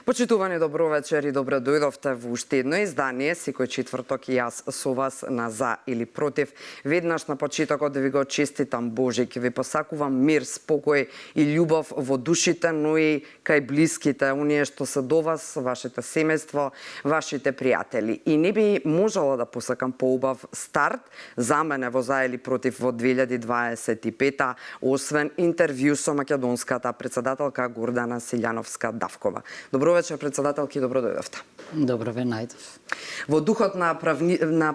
Почитувани, добро вечер и добро дојдовте во уште едно издание, секој четврток и јас со вас на За или Против. Веднаш на почетокот да ви го честитам Божик, ви посакувам мир, спокој и љубов во душите, но и кај блиските, оние што се до вас, вашите семејство, вашите пријатели. И не би можела да посакам поубав старт за мене во За или Против во 2025, освен интервју со македонската председателка Гордана Силјановска-Давкова. Добро вечер, председателки, добро дојдовте. Добро ве најдов. Во духот на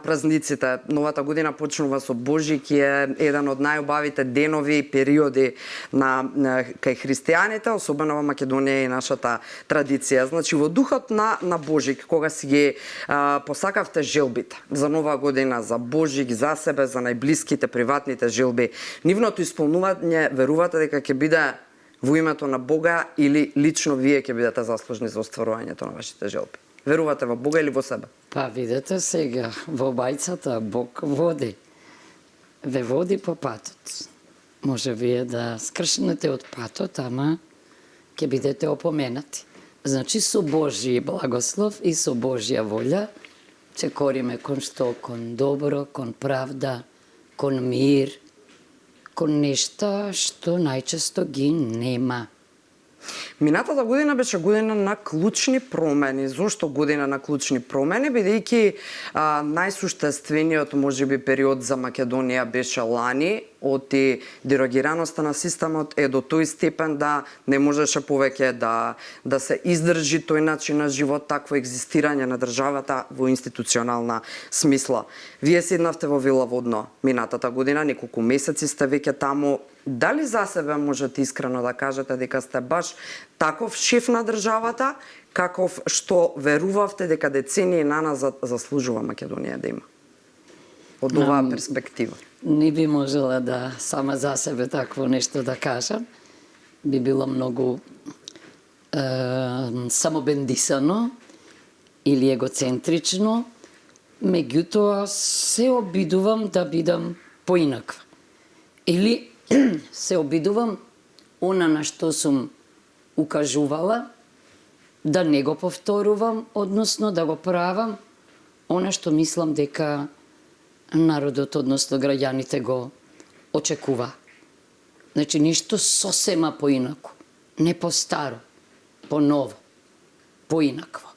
празниците, новата година почнува со Божик и е еден од најубавите денови и периоди кај христијаните, особено во Македонија и нашата традиција. Значи, во духот на Божик, кога си ги посакавте желбите за нова година, за Божик, за себе, за најблиските, приватните желби, нивното исполнување, верувате дека ќе биде во името на Бога или лично вие ќе бидете заслужни за остварувањето на вашите желби? Верувате во Бога или во себе? Па видете сега, во бајцата Бог води. Ве води по патот. Може вие да скршнете од патот, ама ќе бидете опоменати. Значи со Божји благослов и со Божја волја ќе кориме кон што? Кон добро, кон правда, кон мир, кон нешта што најчесто ги нема. Минатата година беше година на клучни промени. Зошто година на клучни промени? Бидејќи најсуштествениот можеби период за Македонија беше лани, оти дерогираноста на системот е до тој степен да не можеше повеќе да се издржи тој начин на живот, такво екзистирање на државата во институционална смисла. Вие седнавте во Велаводно минатата година, неколку месеци сте веќе таму. Дали за себе можете искрено да кажете дека сте баш таков шеф на државата, каков што верувавте дека децении наназад заслужува Македонија да има? Од оваа перспектива. Не би можела да сама за себе такво нешто да кажам. Би било многу самобендисано или егоцентрично. Меѓутоа се обидувам да бидам поинаква. Или се обидувам она на што сум укажувала, да не го повторувам, односно да го правам она што мислам дека народот, односно граѓаните го очекува. Значи, нешто сосема поинако, не по-старо, по-ново, поинакво.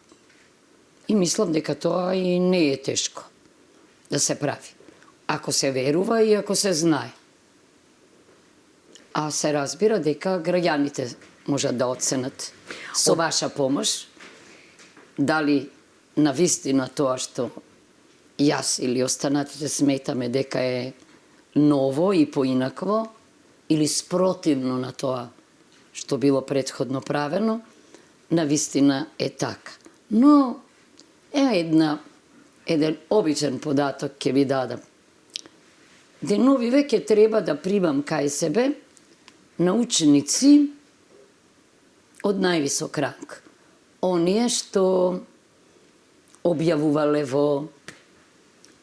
И мислам дека тоа и не е тешко да се прави, ако се верува и ако се знае. А се разбира дека граѓаните можат да оценат со ваша помош дали навистина тоа што јас или останатите сметаме дека е ново и поинакво или спротивно на тоа што било претходно правено, навистина е така. Но еден обичен податок ќе ви дадам. Денови веќе треба да примам кај себе научници од највисок ранг. Оние што објавувале во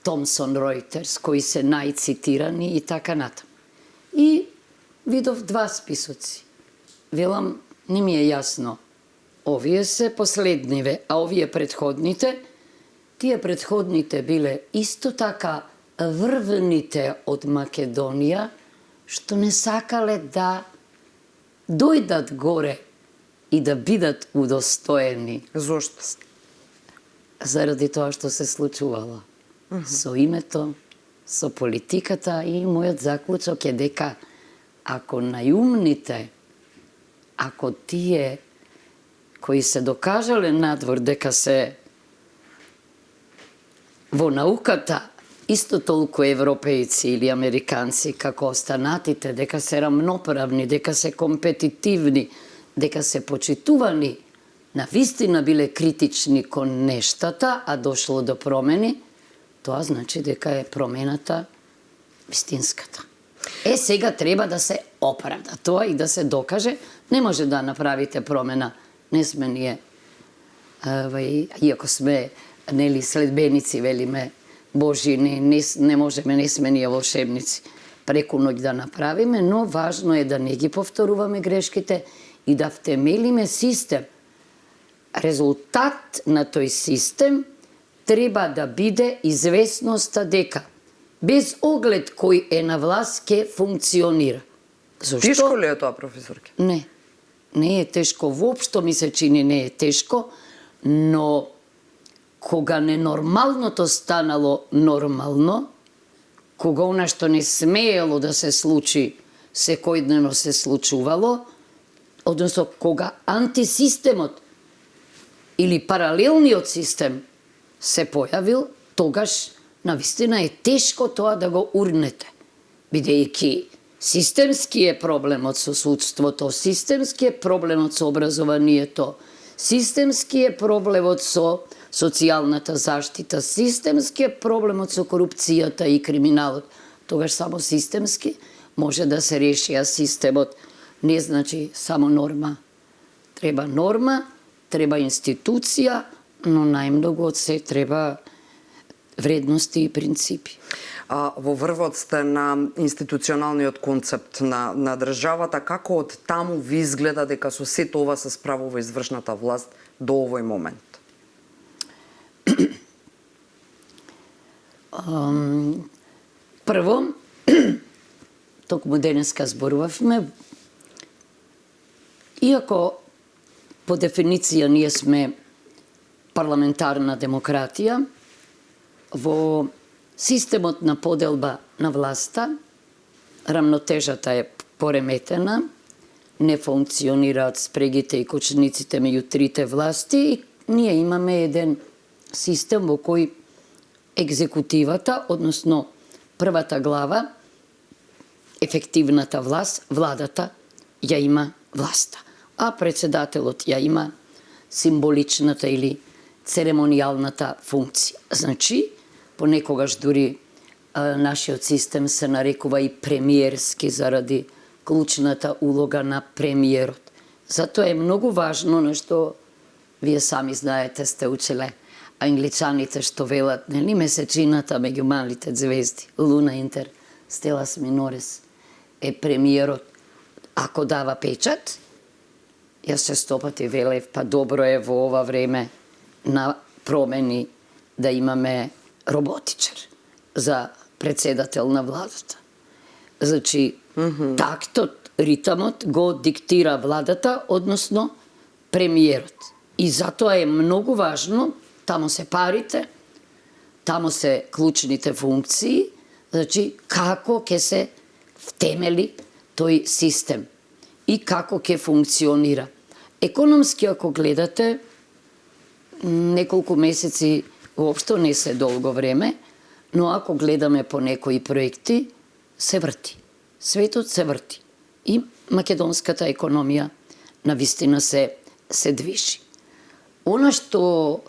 Томсон Ройтерс, кои се најцитирани и така натаму. И видов два списоци. Велам, не ми е јасно. Овие се последниве, а овие предходните, тие предходните биле исто така врвните од Македонија, што не сакале да дојдат горе и да бидат удостоени. Зошто? Заради тоа што се случувало. Со името, со политиката, и мојот заклучок е дека ако најумните, ако тие кои се докажале надвор дека се во науката исто толку европејци или американци како останатите, дека се рамноправни, дека се компетитивни, дека се почитувани, навистина биле критични кон нештата, а дошло до промени, тоа значи дека е промената вистинската. Сега треба да се оправда тоа и да се докаже. Не може да направите промена. Не сме ние, иако сме следбеници, велиме, Божи, не можеме, не сме ние волшебници преку ноќ да направиме, но важно е да не ги повторуваме грешките и да втемелиме систем резултат на тој систем треба да биде известноста дека без оглед кој е на власт ке функционира. Зошто? Тешко ли е тоа, професорке? Не. Не е тешко, воопшто ми се чини не е тешко, но кога ненормалното станало нормално, кога она што не смеело да се случи, секојдневно се случувало, односно кога антисистемот или паралелниот систем се појавил, тогаш навистина е тешко тоа да го урнете, бидејќи системски е проблемот со судството, системски е проблемот со образованието, системски е проблемот со социјалната заштита, системски е проблемот со корупцијата и криминалот. Тогаш само системски може да се реши, а системот не значи само норма. Треба норма, треба институција, но најмногу од се треба вредности и принципи. Во врвот сте на институционалниот концепт на државата. Како од таму ви изгледа дека со сето ова се справува извршната власт до овој момент? Прво, токму денеска зборувавме, иако по дефиниција ние сме парламентарна демократија, во системот на поделба на власта, рамнотежата е пореметена, не функционираат спрегите и кочниците меѓу трите власти и ние имаме еден систем во кој екзекутивата, односно првата глава, ефективната власт, владата, ја има власта, а председателот ја има символичната или церемонијалната функција. Значи, понекогаш дури нашиот систем се нарекува и премиерски заради клучната улога на премиерот. Затоа е многу важно, нешто вие сами знаете, сте учеле англичаните што велат, нели, месечината меѓу малите звезди, Луна Интер, Стелас Минорес, е премиерот. Ако дава печат, јас честопати велев, па добро е во ова време на промени да имаме роботичар за председател на владата. Значи, тактот, ритамот го диктира владата, односно премиерот. И затоа е многу важно, тамо се парите, тамо се клучните функции, значи како ќе се втемели тој систем и како ќе функционира. Економски, ако гледате, неколку месеци воопшто не се долго време, но ако гледаме по некои проекти, се врти. Светот се врти. И македонската економија навистина се движи. Она што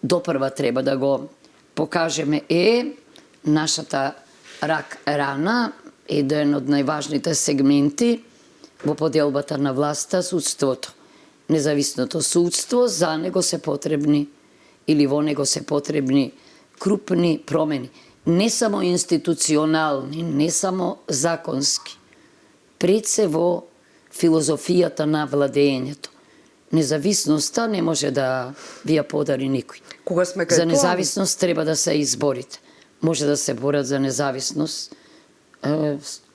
допрва треба да го покажеме е нашата рак рана, еден од најважните сегменти во поделбата на власта, судството. Независното судство, за него се потребни или во него се потребни крупни промени. Не само институционални, не само законски. Пред се во филозофијата на владењето. Независноста не може да ви ја подари никој. Кога сме кај За независност треба да се изборите. Може да се борат за независност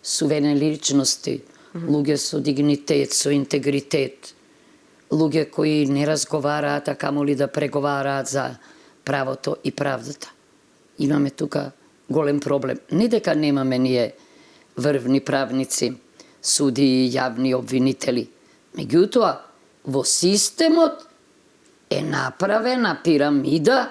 суверени личности, луѓе со дигнитет, со интегритет, луѓе кои не разговараат, а камоли да преговараат за правото и правдата. Имаме тука голем проблем. Не дека немаме ние врвни правници, суди и јавни обвинители. Меѓутоа, во системот е направена пирамида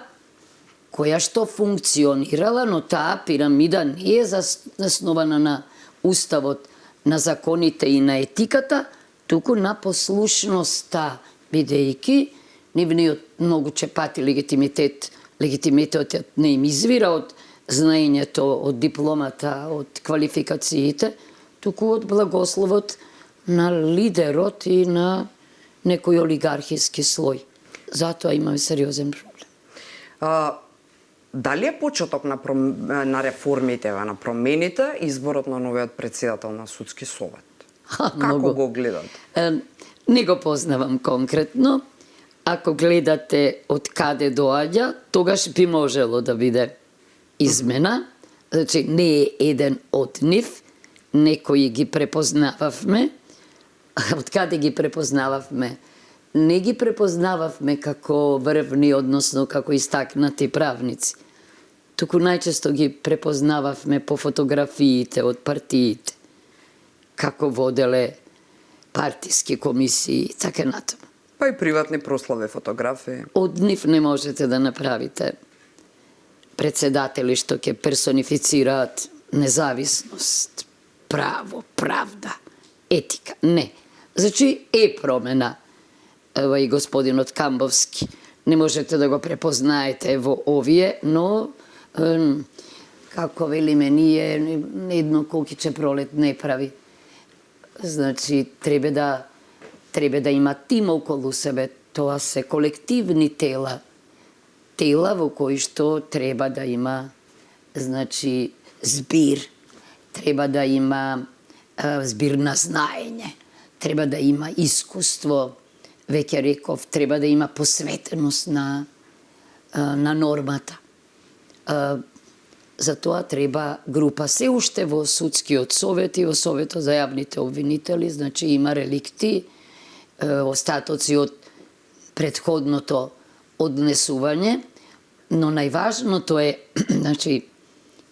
која што функционирала, но таа пирамида не е заснована на уставот, на законите и на етиката, туку на послушноста, бидејќи нивниот многу чепати легитимитетот не им извира од знаењето, од дипломата, од квалификациите, туку од благословот на лидерот и на некој олигархиски слој. Затоа имаме сериозен проблем. Дали е почеток на реформите, на промените, изборот на новиот председател на судски совет? Како го гледате? Не го познавам конкретно, ако гледате од каде доаѓа, тогаш би можело да биде измена. Значи, не е еден од нив, некои ги препознававме. Од каде ги препознававме? Не ги препознававме како врвни, односно како истакнати правници. Туку најчесто ги препознававме по фотографиите од партиите, како воделе партиски комисии, така натаму. Па и приватни прослави фотографии. Од нив не можете да направите председатели што ќе персонифицираат независност, право, правда, етика. Не. Значи е промена. Ево и господинот Камбовски. Не можете да го препознаете во овие, но како велиме ние, едно колкиче пролет не прави. Значи, треба да има тим околу себе. Тоа се колективни тела. Тела во кои што треба да има, значи, збир. Треба да има збир на знаење. Треба да има искуство. Веќе реков, треба да има посветеност на нормата. За тоа треба група. Се уште во судскиот совет и во советот за јавните обвинители, значи има реликти, остатоци од претходното однесување, но најважното е, значи,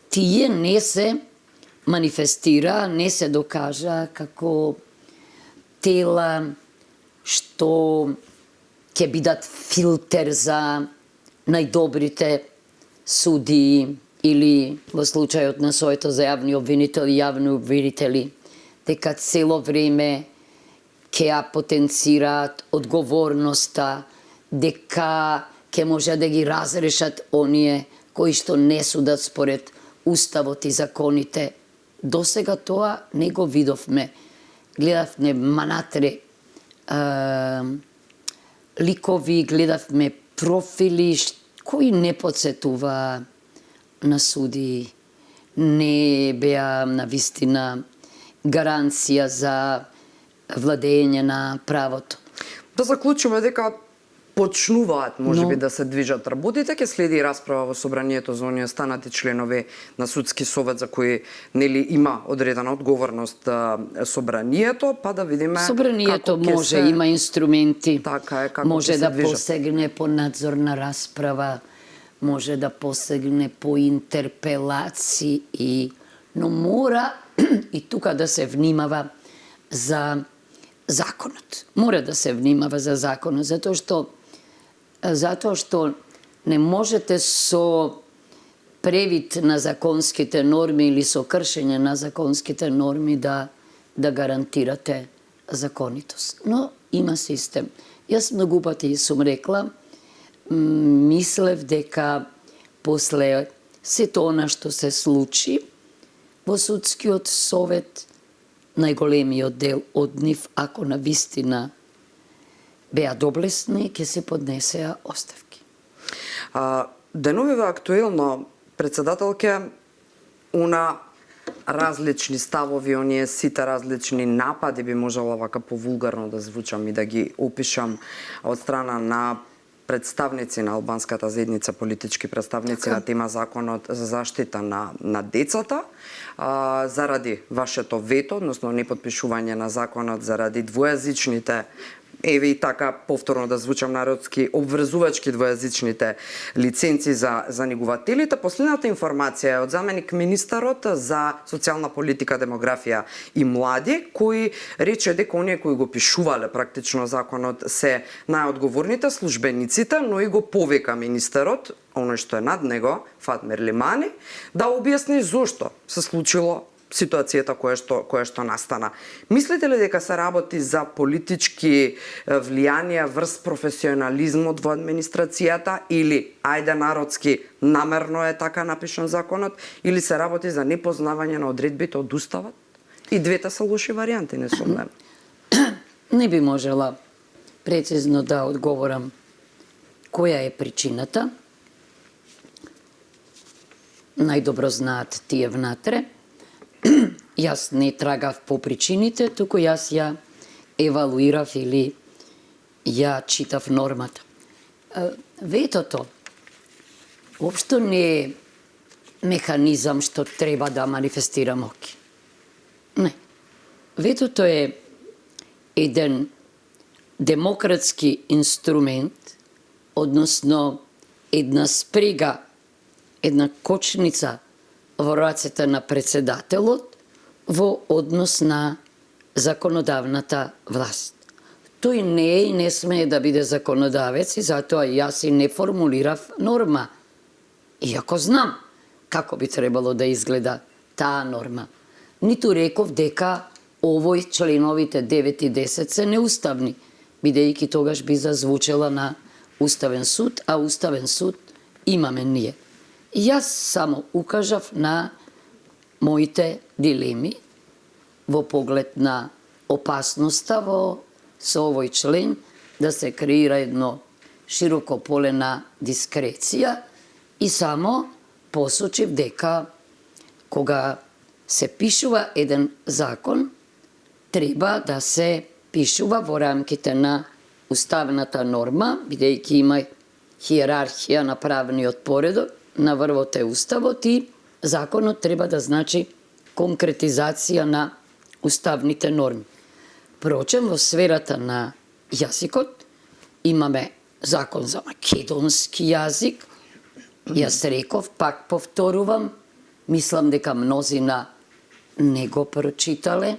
тие не се манифестира, не се докажа како тела што ќе бидат филтер за најдобрите судии или во случајот на Советот за јавни обвинители, дека цело време ќе ја потенцираат одговорноста, дека ќе може да ги разрешат оние кои што не судат според уставот и законите. Досега тоа не го видовме. Гледавме манатре ликови, гледавме профили кои не подсетува на суди, не беа на вистина гаранција за владење на правото. Да заклучиме дека почнуваат можеби да се движат работите, ќе следи расправа во собранието за оние станати членови на судски совет за кои нели има одредена одговорност собранието, па да видиме собранието како може има инструменти. Така е, како може ќе се да движат. посегне по надзорна расправа, може да посегне по интерпелации, но мора и тука да се внимава за законот. Мора да се внимава за законот, затоа што не можете со превид на законските норми или со кршење на законските норми да гарантирате законитост. Но има систем. Јас многу пати сум рекла, мислев дека после сето она што се случи во судскиот совет, најголемиот дел од нив, ако на вистина беа доблесни, ќе се поднесеа оставки. Деновиве актуелно, председателке, уна различни ставови, оние сите различни напади, би можела вака повулгарно да звучам и да ги опишам од страна на представници на албанската заедница, политички представници на тема законот за заштита на децата, заради вашето вето, односно неподпишување на законот заради двојазичните, еве и така повторно да звучам народски, обврзувачки двојазичните лиценци за негувателите. Последната информација е од заменик министерот за социјална политика, демографија и млади, кој рече дека оние кои го пишувале практично законот се најодговорните службениците, но и го повика министерот, оној што е над него, Фатмир Лимани, да објасни зошто се случило ситуацијата која што настана. Мислите ли дека се работи за политички влијанија врз професионализмот во администрацијата или, ајде народски, намерно е така напишан законот, или се работи за непознавање на одредбите од уставот? И двете се лоши варијанти, не сумневам. Не би можела прецизно да одговорам која е причината. Најдобро знаат тие внатре. Јас не трагав по причините, туку јас ја евалуирав или ја читав нормата. ветото уопшто не е механизам што треба да манифестира моќ. Не. Ветото е еден демократски инструмент, односно една спрега, една кочница во рацете на председателот во однос на законодавната власт. Тој не е и не смее да биде законодавец и затоа јас и не формулирав норма. Иако знам како би требало да изгледа таа норма. Ниту реков дека овој членовите 9 и 10 се неуставни, бидејќи тогаш би зазвучела на Уставен суд, а Уставен суд имаме ние. И јас само укажав на моите дилеми во поглед на опасноста со овој член да се креира едно широко поле на дискреција и само посочив дека кога се пишува еден закон, треба да се пишува во рамките на уставната норма, бидејќи има хиерархија на правниот поредок, на врвот е уставот и законот треба да значи конкретизација на уставните норми. Впрочем, во сферата на јазикот имаме закон за македонски јазик. Јас реков, пак повторувам, мислам дека мнозина не го прочитале.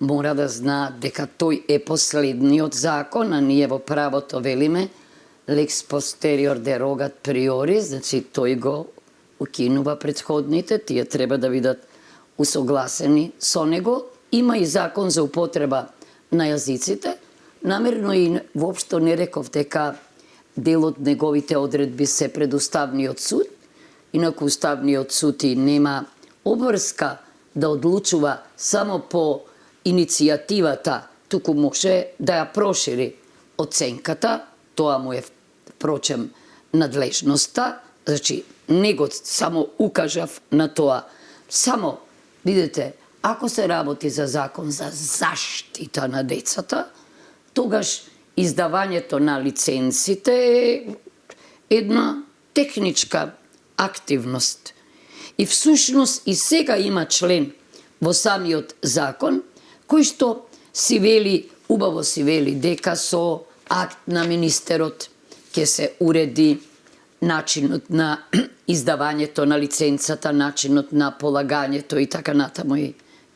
Мора да знаат дека тој е последниот закон, а ние во правото велиме lex posterior derogat priori, значи тој го укинува претходните, тие треба да бидат усогласени со него. Има и закон за употреба на јазиците. Намерно и воопшто не реков дека дел од неговите одредби се пред Уставниот суд, инаку Уставниот суд и нема обврска да одлучува само по иницијативата, туку може да ја прошири оценката, тоа му е впрочем надлежноста, значи него само укажав на тоа. Само, видите, ако се работи за закон за заштита на децата, тогаш издавањето на лиценците е една техничка активност. И всушност и сега има член во самиот закон, кој што си вели, убаво си вели, дека со акт на министерот ќе се уреди начинот на издавањето на лиценцата, начинот на полагањето и така натаму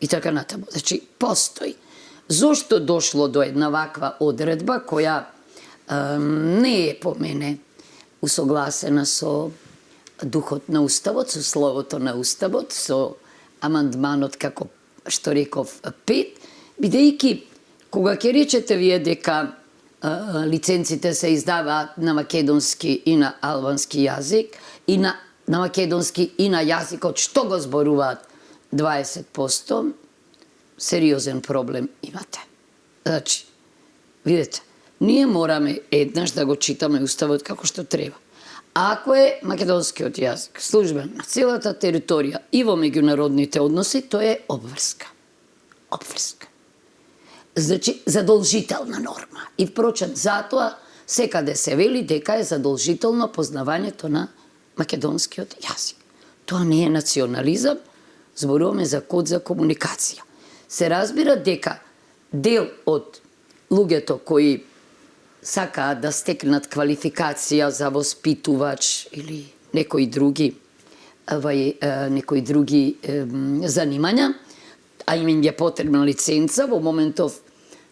и така натаму. Значи, постои. Зошто дошло до една ваква одредба која не е по мене усогласена со духот на Уставот, со словото на Уставот, со амандманот, како што реков 5, бидејќи кога ќе речете вие дека лиценците се издаваат на македонски и на албански јазик, и на македонски и на јазикот што го зборуваат 20%, сериозен проблем имате. Значи, видите, ние мораме еднаш да го читаме Уставот како што треба. Ако е македонскиот јазик службен на целата територија и во меѓународните односи, тоа е обврска. Обврска. Значи, задолжителна норма. И впрочем, затоа секаде се вели дека е задолжително познавањето на македонскиот јазик. Тоа не е национализам, зборуваме за код за комуникација. Се разбира дека дел од луѓето кои сакаат да стекнат квалификација за воспитувач или некои други занимања, а им е потребна лиценца, во моментов,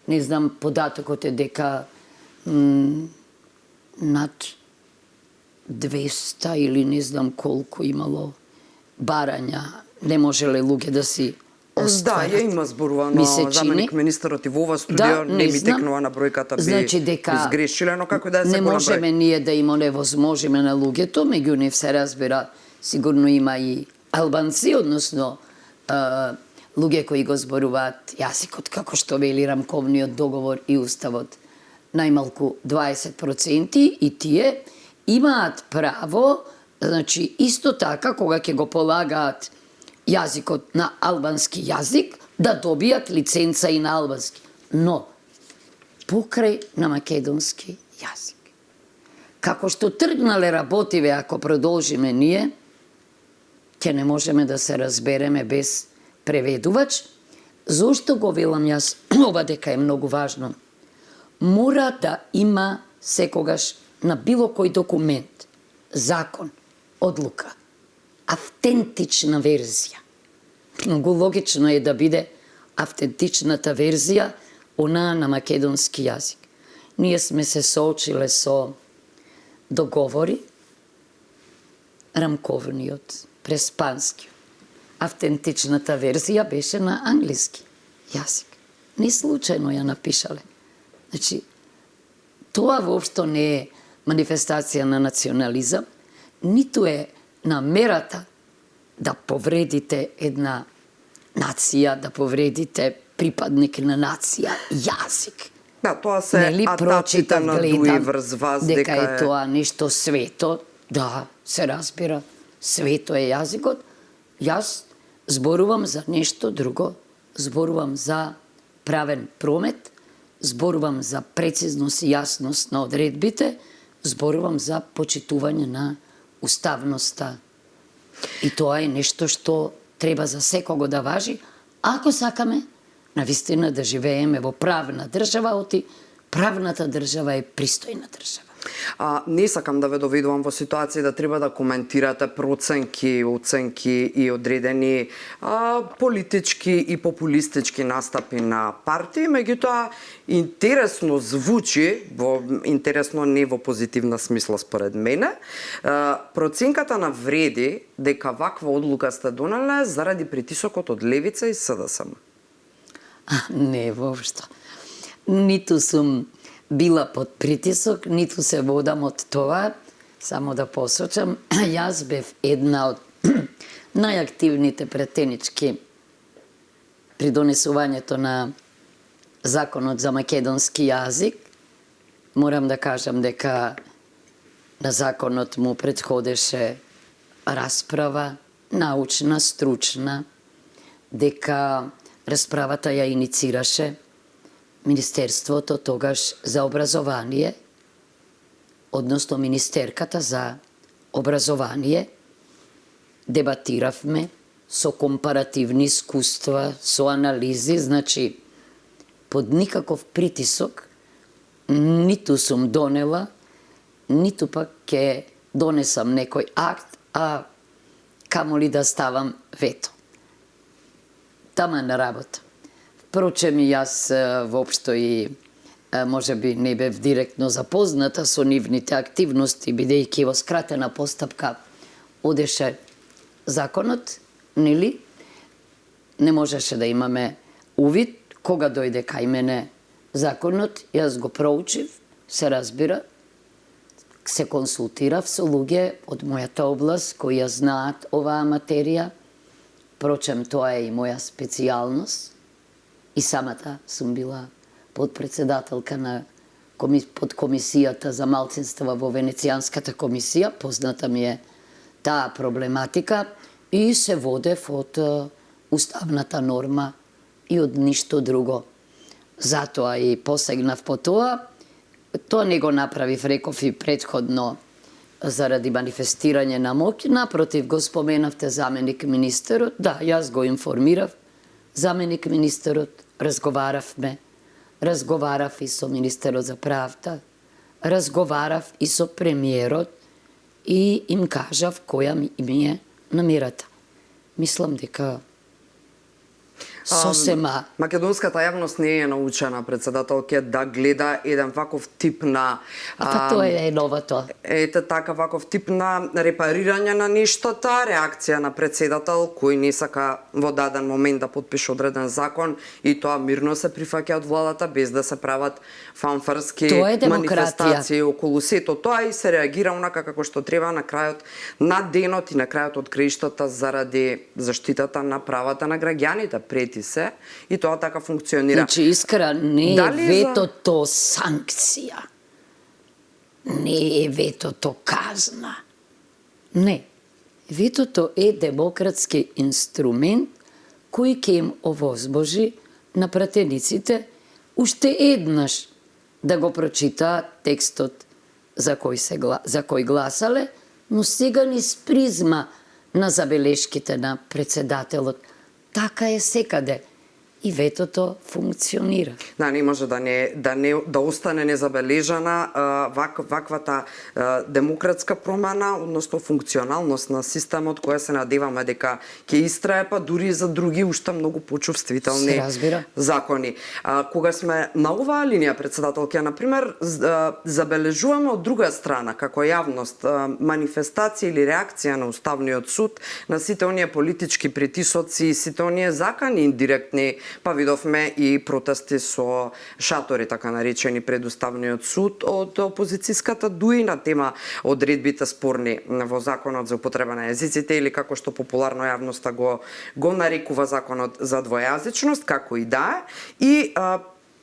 не знам, податокот е дека над 200 или не знам колку имало барања, не можеле луѓе да си остварат. Да, ја има зборувано заменик министерот и во ова студио, не ми текнува на бројката, значи, дека изгрешиле, но како да се не можеме ние да им оневозможиме на луѓето, меѓу нив се разбира, сигурно има и албанци, односно луѓе кои го зборуваат јазикот, како што вели рамковниот договор и Уставот, најмалку 20%, и тие имаат право, значи, исто така, кога ќе го полагаат јазикот на албански јазик, да добијат лиценца и на албански. Но, покрај на македонски јазик. како што тргнале работиве, ако продолжиме ние, ќе не можеме да се разбереме без преведувач. Зошто го велам јас ова дека е многу важно? Мора да има секогаш на било кој документ, закон, одлука, автентична верзија. Многу логично е да биде автентичната верзија онаа на македонски јазик. Ние сме се соочиле со договори, рамковниот, преспанскиот. Автентичната верзија беше на англиски јазик. Не случајно ја напишале. Значи, тоа воопшто не е манифестација на национализам, ниту е намерата да повредите една нација, да повредите припадник на нација, јазик. Да, тоа се атаците на дуи врз вас, дека е тоа нешто свето. Да, се разбира, свето е јазикот. Јас зборувам за нешто друго, зборувам за правен промет, зборувам за прецизност и јасност на одредбите, зборувам за почитување на уставноста. И тоа е нешто што треба за секого да важи, ако сакаме навистина да живееме во правна држава, оти правната држава е пристојна држава. Не сакам да ве доведувам во ситуација да треба да коментирате проценки, оценки и одредени политички и популистички настапи на партии, меѓутоа интересно звучи, интересно не во позитивна смисла според мене, проценката на вреди дека ваква одлука сте донеле заради притисокот од левица и СДСМ. Не, воопшто. Ниту сум била под притисок, ниту се водам од тоа. Само да посочам, јас бев една од најактивните претенички при донесувањето на законот за македонски јазик. Морам да кажам дека на законот му претходеше расправа, научна, стручна, дека расправата ја иницираше Министерството тогаш за образование, односно Министерката за образование. Дебатиравме со компаративни искуства, со анализи, значи под никаков притисок ниту сум донела, ниту пак ќе донесам некој акт, а камоли да ставам вето. Тама на работа. Впрочем, јас воопшто и може би не бев директно запозната со нивните активности, бидејќи во скратена постапка одеше законот, нели? Не можеше да имаме увид. Кога дојде кај мене законот, јас го проучив, се разбира, се консултирав со луѓе од мојата област кои ја знаат оваа материја. Впрочем, тоа е и моја специјалност. И самата сум била подпредседателка на подкомисијата за малцинства во Венецијанската комисија. Позната ми е таа проблематика и се водев од уставната норма и од ништо друго. Затоа и посегнав по тоа. Тоа не го направив, реков и претходно, заради манифестирање на моќ. Напротив, го споменавте заменик министерот. Да, јас го информирав заменик министерот, разговарав и со министерот за правда, разговарав и со премиерот и им кажав која ми е намерата. Мислам дека сосема... Македонската јавност не е научена, председателке, да гледа еден ваков тип на... тоа е новото. Ете така, ваков тип на репарирање на нештота, реакција на председател кој не сака во даден момент да подпише одреден закон и тоа мирно се прифаќа од владата без да се прават фанфарски манифестации околу сето тоа и се реагира онака како што треба на крајот на денот и на крајот од краиштата заради заштитата на правата на граѓаните прети се и тоа така функционира. Значи, Искра, не е ветото санкција. Не е ветото казна. Не. Ветото е демократски инструмент кој ќе им овозможи на пратениците уште еднаш да го прочитаат текстот за кој гласале, но сега низ призма на забелешките на председателот. Така е секаде. И ветото функционира. Да, не може да остане незабележана ваквата демократска промена, односно функционалност на системот, која се надеваме дека ќе истрае, па дури за други уште многу почувствителни закони. Кога сме на оваа линија, председателке, например, забележуваме од друга страна, како јавност, манифестација или реакција на Уставниот суд на сите оние политички притисоци и сите оние закани индиректни, па видовме и протести со шатори, така наречени, пред Уставниот суд од опозицијската дуи на тема одредбите спорни во Законот за употреба на јазиците или како што популарно јавноста го нарекува Законот за двојазичност, како и да е. И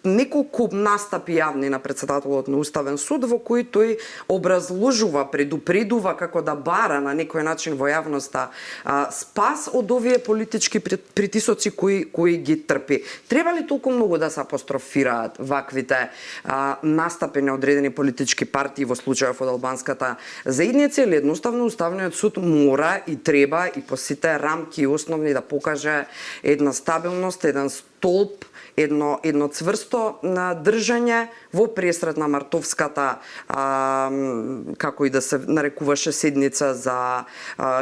неколку настапи јавни на председателот на Уставен суд во кои тој образложува, предупредува како да бара на некој начин во јавноста спас од овие политички притисоци кои ги трпи. Треба ли толку многу да се апострофираат ваквите настапи на одредени политички партии во случајов од албанската заедница, или едноставно Уставниот суд мора и треба и по сите рамки основни да покаже една стабилност, еден столб, едно цврсто држање во пресред на мартовската, како и да се нарекуваше, седница за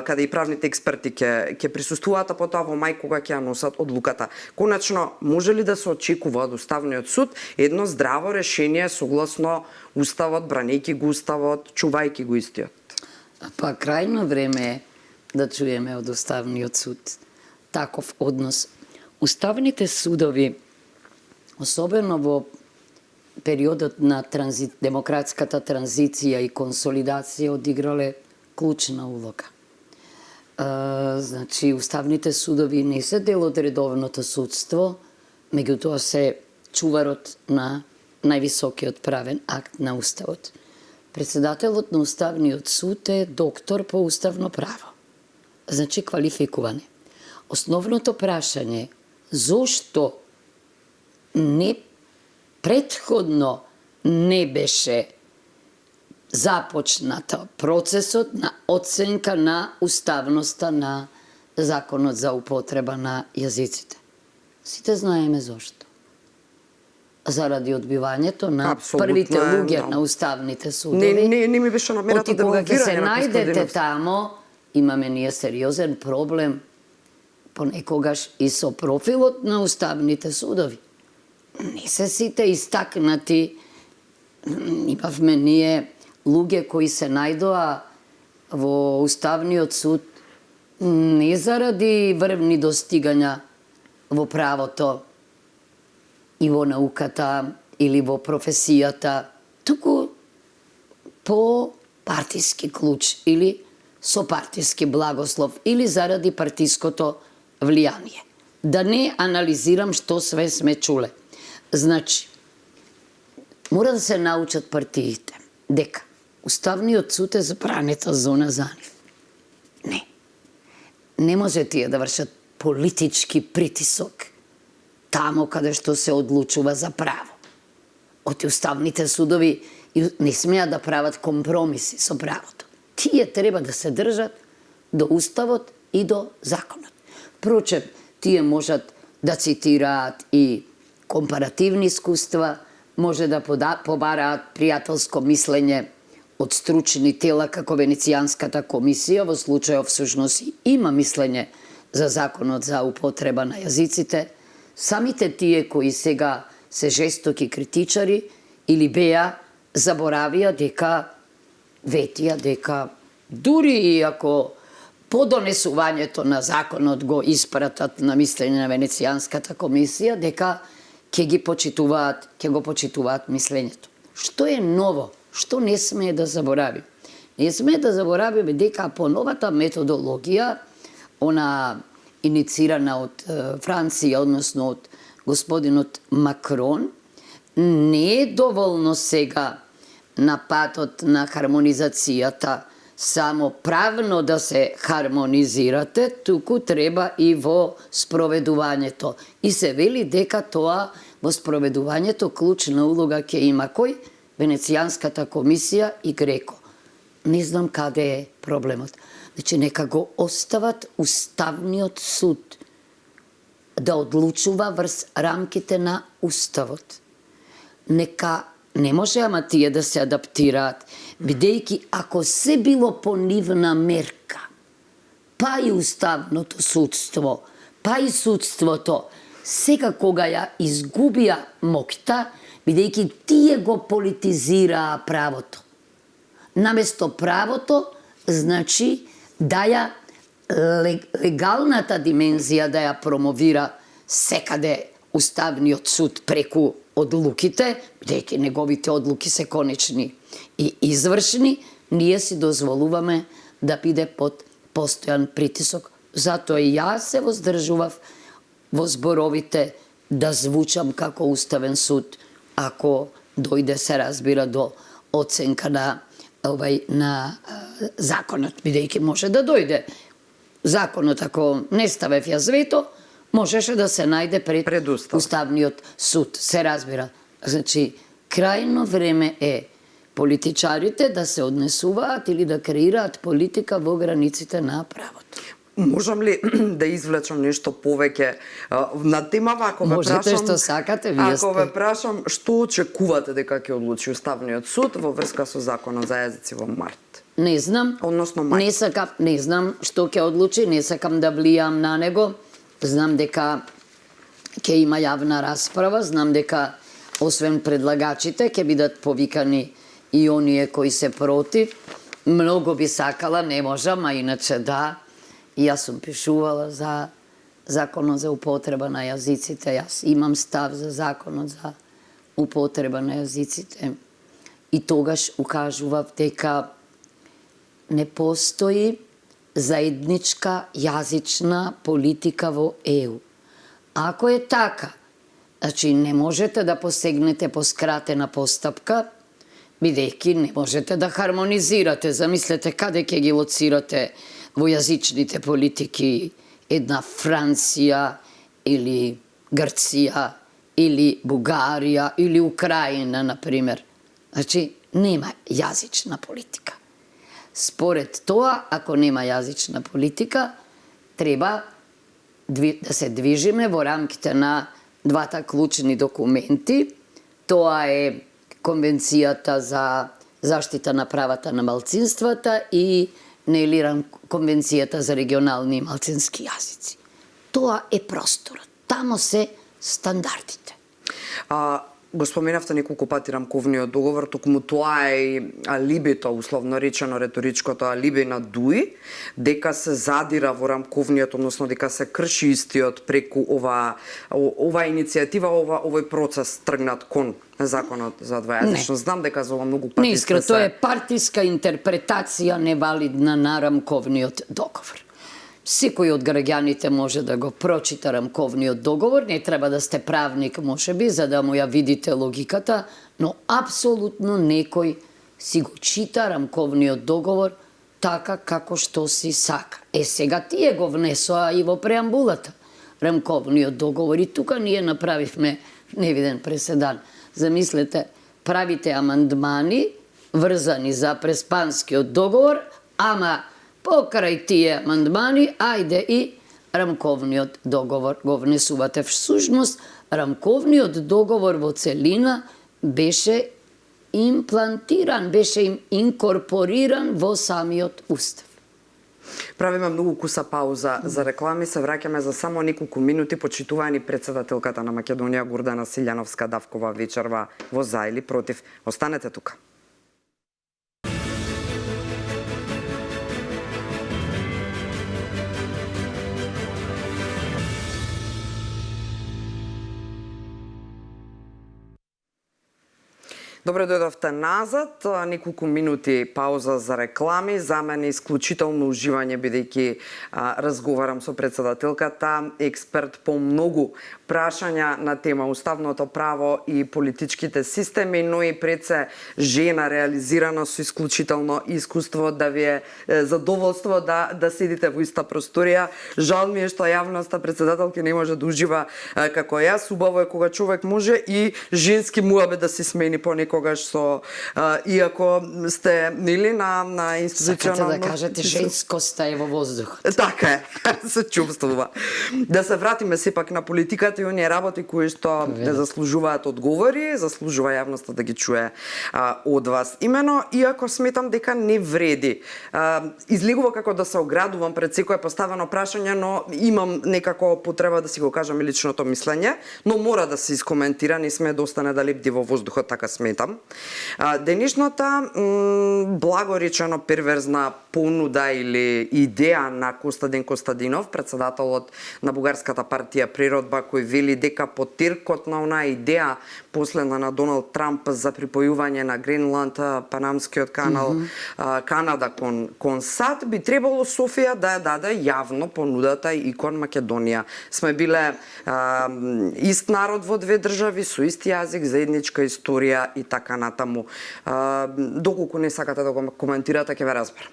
каде и правните експерти ќе присуствуваат, а потоа во мај кога ќе ја носат одлуката. Конечно, може ли да се очекува од Уставниот суд едно здраво решение согласно Уставот, бранејќи го Уставот, чувајќи го истиот? Па крајно време е да чуеме од Уставниот суд таков однос. Уставните судови, особено во периодот на демократската транзиција и консолидација, одиграле клучна улога. Значи, уставните судови не се дел од редовното судство, меѓутоа се чуварот на највисокиот правен акт на Уставот. Председателот на Уставниот суд е доктор по уставно право. Значи, квалификуване. Основното прашање е зошто предходно не беше започната процесот на оценка на уставноста на Законот за употреба на јазиците. Сите знаеме зошто. Заради одбивањето на првите луѓе на уставните судови. Не ми беше намерата да кога ќе се најдете тамо, имаме ние сериозен проблем понекогаш и со профилот на уставните судови. Не се сите истакнати. Имавме ние луѓе кои се најдоа во Уставниот суд не заради врвни достигања во правото и во науката или во професијата, туку по партиски клуч или со партиски благослов или заради партиското влијание. Да не анализирам што све сме чуле. Значи, мора да се научат партиите дека Уставниот суд е забранета зона за нив. Не. Не може тие да вршат политички притисок тамо каде што се одлучува за право. Оти уставните судови не смеат да прават компромиси со правото. Тие треба да се држат до Уставот и до законот. Впрочем, тие можат да цитираат и компаративни искуства, може да побараат пријателско мислење од стручни тела како Венецијанската комисија, во случајов всушност има мислење за Законот за употреба на јазиците. Самите тие кои сега се жестоки критичари или беа заборавија дека дури и ако по донесувањето на законот го испратат на мислење на Венецијанската комисија, дека ќе го почитуваат мислењето. Што е ново? Што не смее да заборави? Не смее да заборавиме дека по новата методологија, она иницирана од Франција, односно од господинот Макрон, не е доволно сега на патот на хармонизацијата само правно да се хармонизирате, туку треба и во спроведувањето. И се вели дека тоа во спроведувањето клучна улога ќе има кој? Венецијанската комисија и Греко. Не знам каде е проблемот. Значи, нека го остават Уставниот суд да одлучува врз рамките на Уставот. Нека не може ама тие да се адаптираат, бидејќи ако се било по нивна мерка, па и Уставното судство, па и судството, сега кога ја изгубија моќта, бидејќи тие го политизираа правото. Наместо правото, значи да ја легалната димензија да ја промовира секаде Уставниот суд преку одлуките, бидејќи неговите одлуки се конечни и извршни, ние си дозволуваме да биде под постојан притисок. Затоа и јас се воздржував во зборовите да звучам како Уставен суд, ако дојде, се разбира, до оценка на законот, бидејќи може да дојде законот, ако не ставев јас вето, можеше да се најде пред Уставниот суд, се разбира. Значи, крајно време е политичарите да се однесуваат или да креираат политика во границите на правото. Можам ли да извлечам нешто повеќе на темава, ако ве прашам? Можете што сакате, вие сте. Ако ве прашам, што очекувате дека ќе одлучи Уставниот суд во врска со законот за јазици во март? Не знам. Односно мај. Не знам што ќе одлучи, не сакам да влијам на него. Знам дека ќе има јавна расправа, знам дека освен предлагачите ќе бидат повикани и оние кои се против. Многу би сакала, не можам, а иначе да. И јас сум пишувала за законот за употреба на јазиците. Јас имам став за законот за употреба на јазиците. И тогаш укажував дека не постои заедничка јазична политика во ЕУ. Ако е така, значи не можете да посегнете по скратена постапка, бидејќи не можете да хармонизирате. Замислете каде ќе ги лоцирате во јазичните политики една Франција или Грција или Бугарија или Украина, например. Значи, нема јазична политика. Според тоа, ако нема јазична политика, треба да се движиме во рамките на двата клучни документи. Тоа е Конвенцијата за заштита на правата на малцинствата и Конвенцијата за регионални и малцински јазици. Тоа е просторот. Тамо се стандардите. Го споменавте неколку пати рамковниот договор, токму тоа е и алибито, условно речено реторичкото алиби на ДУИ, дека се задира во рамковниот, односно дека се крши истиот преку ова иницијатива, овој процес тргнат кон законот за двојазичност. Знам дека за ова многу пати не искра, тоа е партиска интерпретација невалидна на рамковниот договор. Секој од граѓаните може да го прочита рамковниот договор, не треба да сте правник, можеби, за да му ја видите логиката, но апсолутно некој си го чита рамковниот договор така како што си сака. Сега тие го внесоа и во преамбулата рамковниот договор и тука ние направивме невиден преседан. Замислете, правите амандмани врзани за преспанскиот договор, ама покрај тие амандмани, ајде и рамковниот договор го внесувате. Всушност, рамковниот договор во целина беше имплантиран, беше инкорпориран во самиот устав. Правиме многу куса пауза за реклами, се враќаме за само неколку минути. Почитувани председателката на Македонија Гордана Силјановска-Давкова вечерва во за или против. Останете тука. Добре дојдовте назад, неколку минути пауза за реклами, за мене исклучително уживање бидејќи разговарам со председателката, експерт по многу прашања на тема уставното право и политичките системи, но и пред се жена реализирана со исклучително искуство, да ви е задоволство да седите во иста просторија. Жал ми е што јавноста, председателки, не може да ужива како јас. Убаво е кога човек може и женски муабе да се смени понекогаш со иако сте нели на институционално. Сакате да кажете женскоста е во воздухот. Така е, се чувствува. Да се вратиме сепак на политиката и оние работи кои што заслужуваат одговори, заслужува јавноста да ги чуе од вас. Имено, иако сметам дека не вреди. Излегува како да се оградувам пред секое поставено прашање, но имам некако потреба да си го кажам и личното мислење, но мора да се искоментира, не сме да остане да лепди во воздухот, така сметам. Денешната благоречено перверзна понуда или идеја на Костадин Костадинов, председателот на Бугарската партија Природба, кој вели дека потиркот на онаа идеја последна на Доналд Трамп за припојување на Гренланд, Панамскиот канал, Канада кон САД, би требало Софија да ја даде јавно понудата и кон Македонија. Сме биле ист народ во две држави, со ист јазик, заедничка историја и така натаму. Доколку не сакате да го коментирате, ќе ве разберам.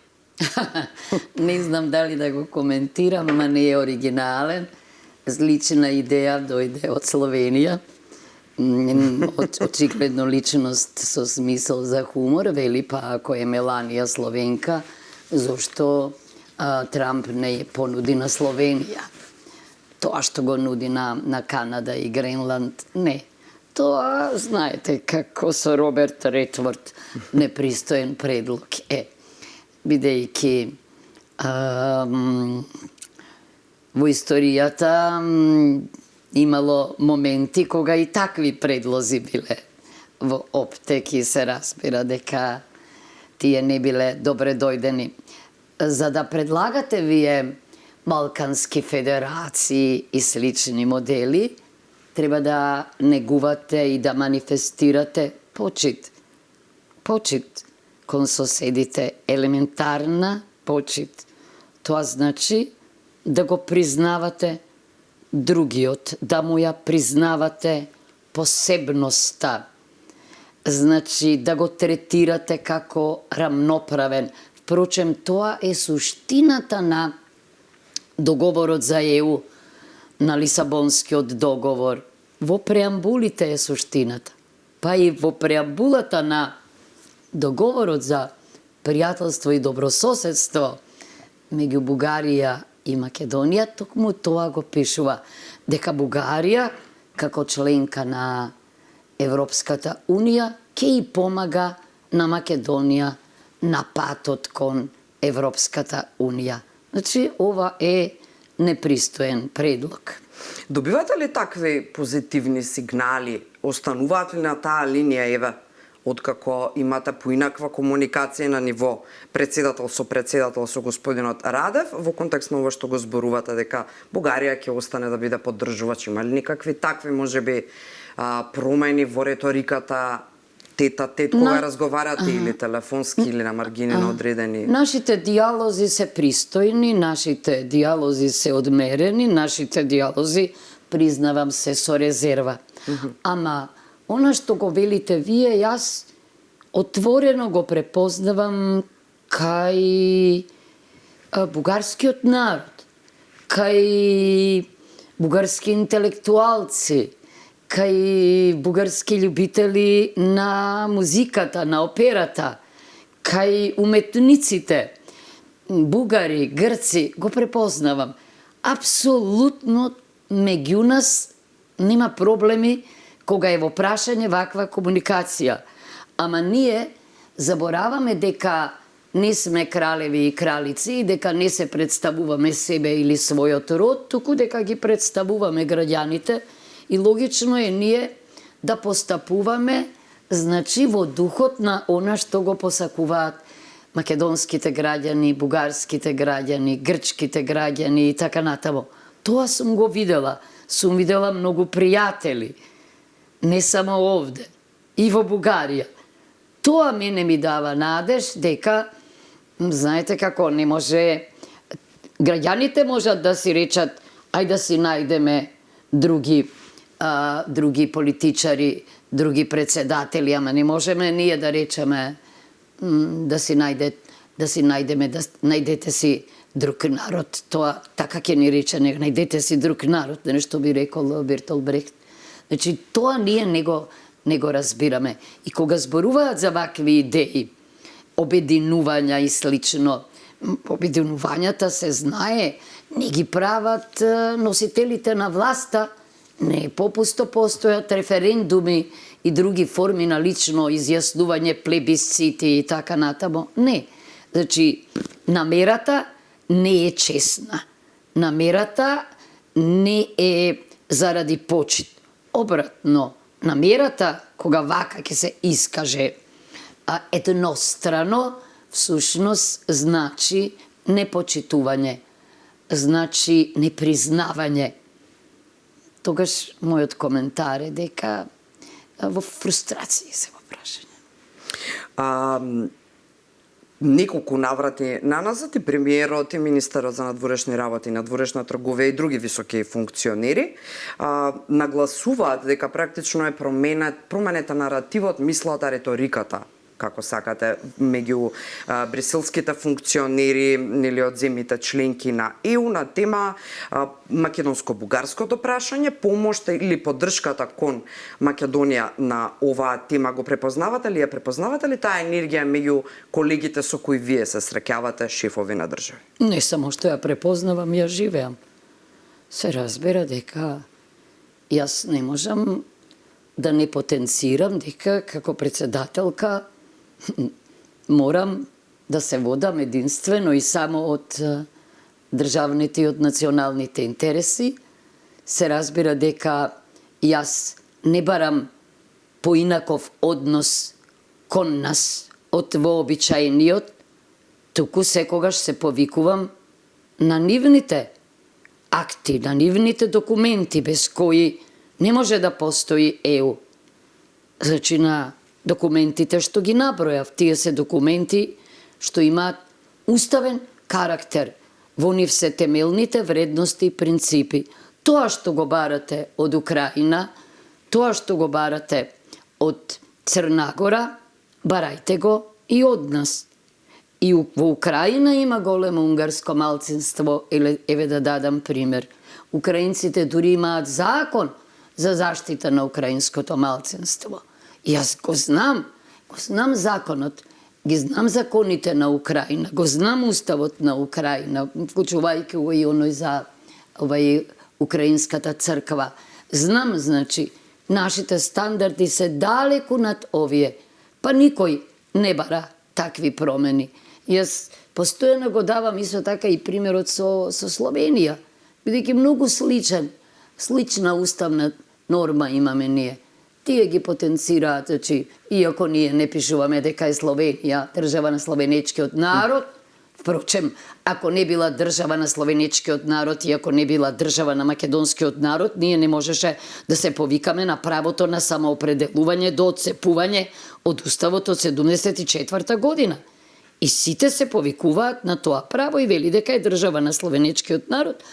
Не знам дали да го коментирам, ама не е оригинален. Лична идеја дојде од Словенија. Очигледно личност со смисол за хумор, вели па ако е Меланија Словенка, зошто Трамп не понуди на Словенија? Тоа што го нуди на Канада и Гренланд, не. Тоа, знаете, како со Роберт Редфорд, непристоен предлог е. Бидејќи во историјата имало моменти кога и такви предлози биле во оптек и се разбира дека тие не биле добре дојдени. За да предлагате вие балкански федерации и слични модели, треба да негувате и да манифестирате почит. Почит кон соседите, елементарна почит. Тоа значи да го признавате другиот, да му ја признавате посебноста. Значи да го третирате како рамноправен. Впрочем, тоа е суштината на договорот за ЕУ, на Лисабонскиот договор. Во преамбулите е суштината. Па и во преамбулата на договорот за пријателство и добрососедство меѓу Бугарија и Македонија, токму тоа го пишува, дека Бугарија, како членка на Европската Унија, ќе и помага на Македонија на патот кон Европската Унија. Значи, ова е непристоен предлог. Добивате ли такви позитивни сигнали? Остануваат ли на таа линија, еве, откако имате поинаква комуникација на ниво председател со господинот Радев, во контекст на ова што го зборувате дека Бугарија ќе остане да биде поддржувач? Има ли никакви такви, можеби, промени во реториката, тет-а-тет кога разговарате или телефонски или на маргини на одредени? Нашите диалози се пристојни, нашите диалози се одмерени, нашите диалози, признавам, се со резерва. Ама она што го велите вие, јас отворено го препознавам кај бугарскиот народ, кај бугарски интелектуалци, кај бугарски љубители на музиката, на операта, кај уметниците, бугари, грци, го препознавам. Апсолутно меѓу нас нема проблеми кога е во прашање ваква комуникација. Ама ние забораваме дека не сме кралеви и кралици и дека не се представуваме себе или својот род, туку дека ги представуваме граѓаните и логично е ние да постапуваме, значи, во духот на она што го посакуваат македонските граѓани, бугарските граѓани, грчките граѓани и така натаму. Тоа сум го видела. Сум видела многу пријатели. Не само овде, и во Бугарија. Тоа мене ми дава надеж дека, знаете како, не може... Граѓаните можат да си речат, ај да си најдеме други други политичари, други председатели, ама не можеме ние да речеме да си најдете си друг народ. Тоа така ќе ни рече, најдете си друг народ, нешто би рекол Бертол Брехт. Значи, тоа ние не го разбираме. И кога зборуваат за вакви идеи, обединувања и слично, обединувањата се знае, не ги прават носителите на власта, не попусто постојат референдуми и други форми на лично изјаснување, плебисцити и така натаму. Не. Значи, намерата не е честна. Намерата не е заради почит. Обратно, намерата, кога вака ќе се искаже еднострано, всушност значи непочитување, значи непризнавање. Тогаш мојот коментар е дека во фрустрација се во прашање. Неколку наврати наназад и премиерот и министерот за надворешни работи, надворешна трговија и други високи функционери нагласуваат дека практично е променета наративот, мислата, риториката, како сакате, меѓу бриселските функционери или од земјите членки на ЕУ на тема македонско-бугарското прашање, помошта или поддршката кон Македонија на оваа тема. Го препознавате ли, таа енергија меѓу колегите со кои вие се среќавате, шефови на држави? Не само што ја препознавам, ја живеам. Се разбира дека јас не можам да не потенцирам дека како председателка морам да се водам единствено и само од државните и од националните интереси. Се разбира дека јас не барам поинаков однос кон нас од вообичаениот, туку секогаш се повикувам на нивните акти, на нивните документи без кои не може да постои ЕУ. Значи на документите што ги набројав, тие се документи што имаат уставен карактер. Во нив се темелните вредности и принципи. Тоа што го барате од Украина, тоа што го барате од Црна Гора, барајте го и од нас. И во Украина има големо унгарско малцинство, еве да дадам пример. Украинците дури имаат закон за заштита на украинското малцинство. И јас го знам законот, ги знам законите на Украина, го знам уставот на Украина, вклучувајќи го и оној за украинската црква. Знам, значи, нашите стандарди се далеку над овие, па никој не бара такви промени. Јас постојано го давам исто така и примерот со Словенија, бидејќи многу слична уставна норма имаме ние. Тие ги потенцираат, значи, иако ние не пишуваме дека е Словенија држава на словенечкиот народ, впрочем, ако не била држава на словенечкиот народ и ако не била држава на македонскиот народ, ние не можеше да се повикаме на правото на самоопределување до отцепување од уставот од 74 година. И сите се повикуваат на тоа право и вели дека е држава на словенечкиот народ,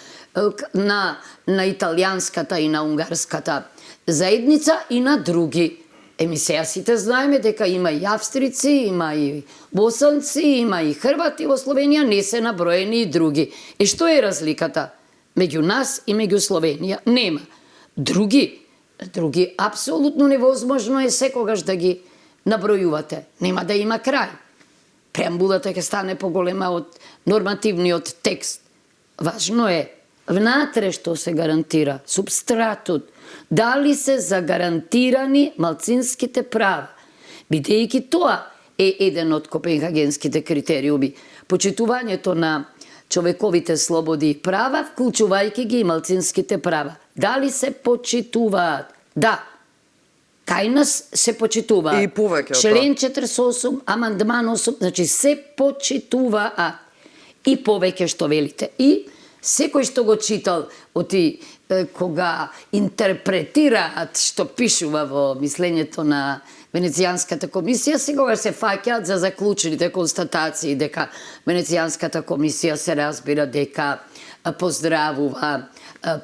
на италијанската и на унгарската заедница и на други. Сега сите знаеме дека има и австрици, има и босанци, има и хрвати во Словенија, не се наброени и други. Што е разликата меѓу нас и меѓу Словенија? Нема. Други апсолутно невозможно е секогаш да ги набројувате. Нема да има крај. Преамбулата ќе стане поголема од нормативниот текст. Важно е внатре што се гарантира, субстратот, дали се загарантирани малцинските права, бидејќи тоа е еден од копенхагенските критериуми. Почитувањето на човековите слободи и права, вклучувајќи ги и малцинските права. Дали се почитуваат? Да. Кај нас се почитуваат. И повеќе од тоа. Член 48, амандман 8, значи се почитуваат. И повеќе што велите. И секој што го читал, кога интерпретираат што пишува во мислењето на Венецијанската комисија секогаш се фаќаат за заклучените констатации дека Венецијанската комисија се разбира дека поздравува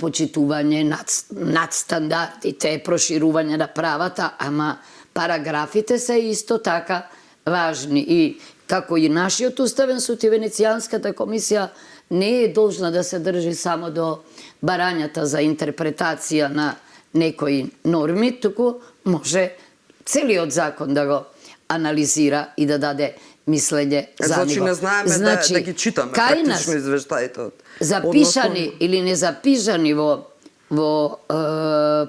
почитување над стандардите, проширување на правата, ама параграфите се исто така важни и како и нашиот уставен суд и Венецијанската комисија не е должна да се држи само до барањата за интерпретација на некои норми, туку може целиот закон да го анализира и да даде мислење за него. Значи не знаеме да ги читаме практично извештаите од запишани или не запишани во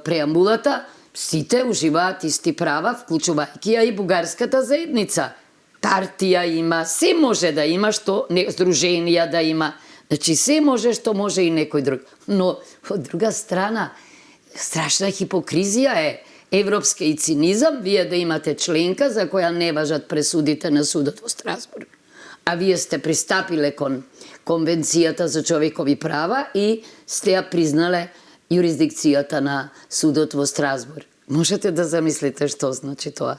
преамбулата, сите уживаат исти права, вклучувајќи ја и бугарската заедница. Партија има, се може да има, што здруженија да има. Значи се може што може и некој друг. Но од друга страна, страшна хипокризија е европски цинизам, вие да имате членка за која не важат пресудите на судот во Страсбург. А вие сте пристапиле кон Конвенцијата за човекови права и сте ја признале юрисдикцијата на судот во Страсбург. Можете да замислите што значи тоа.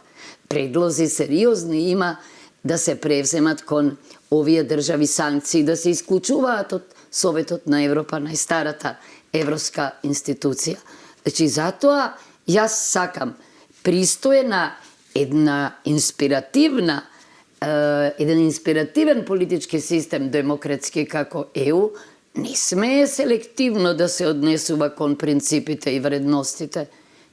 Предлози сериозни има да се превземат кон овие држави санкции, да се исклучуваат од Советот на Европа, најстарата европска институција. Значи, затоа јас сакам пристојна еден инспиративен политички систем, демократски како ЕУ, не смее селективно да се однесува кон принципите и вредностите.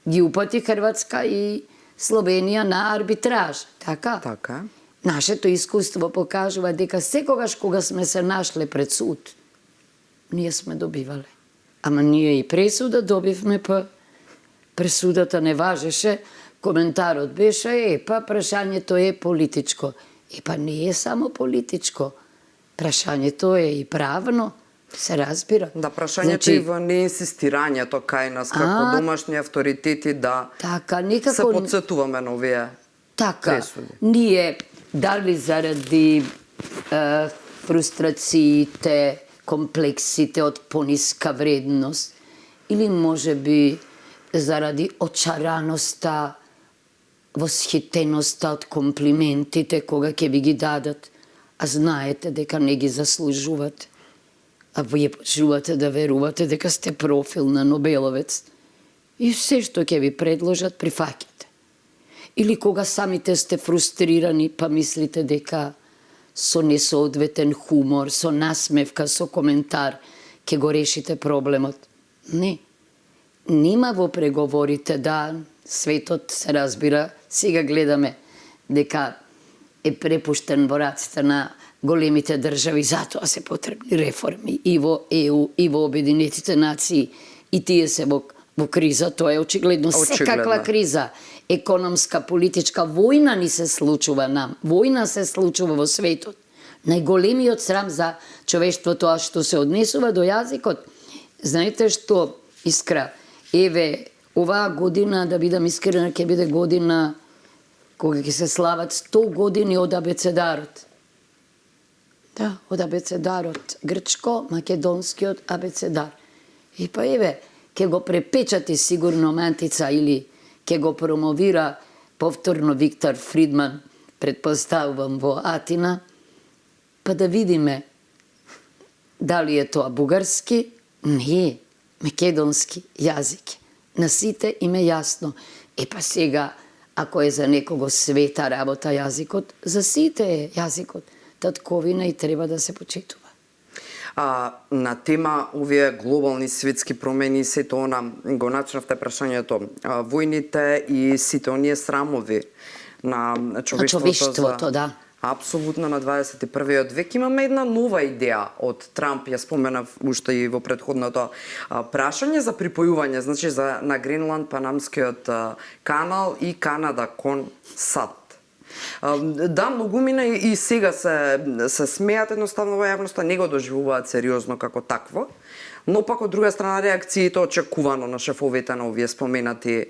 Ги упати Хрватска и Словенија на арбитраж, така? Така. Нашето искуство покажува дека секогаш кога сме се нашле пред суд, ние сме добивале. Ама ние и пресуда добивме, па пресудата не важеше, коментарот беше, па прашањето е политичко. Па не е само политичко. Прашањето е и правно, се разбира. Да, прашањето е во неинсистирањето кај нас, како домашни авторитети, да се подсетуваме на овие пресуди. Ние дали заради фрустрациите, комплексите од пониска вредност, или може би заради очараноста, восхитеноста од комплиментите кога ќе ви ги дадат, а знаете дека не ги заслужувате, а вие почнувате да верувате дека сте профил на Нобеловец и се што ќе ви предложат прифаќате. Или кога самите сте фрустрирани, па мислите дека со несоодветен хумор, со насмевка, со коментар ќе го решите проблемот. Не. Нема во преговорите, да, светот се разбира, сега гледаме дека е препуштен во раците на големите држави, затоа се потребни реформи и во ЕУ, и во Обединетите нации, и тие се во криза, тоа е очигледно. Секаква криза, економска, политичка, војна ни се случува нам, војна се случува во светот. Најголемиот срам за човештво тоа што се однесува до јазикот. Знаете што, Искра, еве, оваа година, да бидам искрена, ќе биде година кога ќе се слават 100 години од абецедарот. Да, од абецедарот, грчко-македонскиот абецедар. И па еве, ќе го препечати сигурно Мантица или ќе го промовира повторно Виктор Фридман, предпоставувам во Атина, па да видиме дали е тоа бугарски, не, македонски јазик. На сите им е јасно. Па сега, ако е за некого света работа јазикот, за сите е јазикот. Татковина и треба да се почитува. На тема овие глобални светски промени, сето она, го начнавте прашањето, војните и сите оние срамови на човештвото, да. Апсолутно на 21. век имаме една нова идеја од Трамп, ја споменав уште и во претходното прашање за припојување, значи на Гренланд, Панамскиот канал и Канада кон САД. Да, многумина и сега се смеат едноставно во јавноста, не го доживуваат сериозно како такво, но пак од друга страна реакциите очекувано на шефовите на овие споменати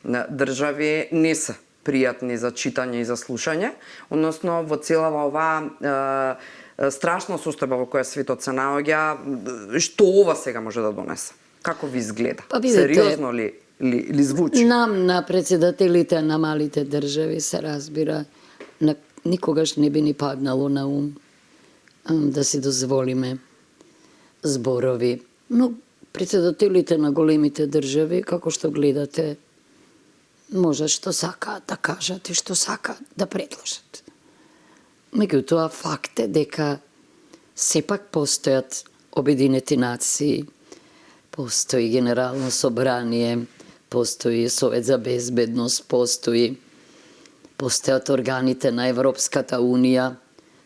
држави не се пријатни за читање и за слушање, односно во целава оваа страшна состојба во која светот се наоѓа, што ова сега може да донесе? Како ви изгледа? Па видите, сериозно ли? или звучи? Нам на председателите на малите држави се разбира, никогаш не би ни паднало на ум да си дозволиме зборови. Но председателите на големите држави, како што гледате, може што сакаат да кажат и што сакаат да предложат. Меѓутоа, факт е дека сепак постојат Обединети нации, постои Генерално собрание, постои Совет за безбедност, постојат органите на Европската Унија.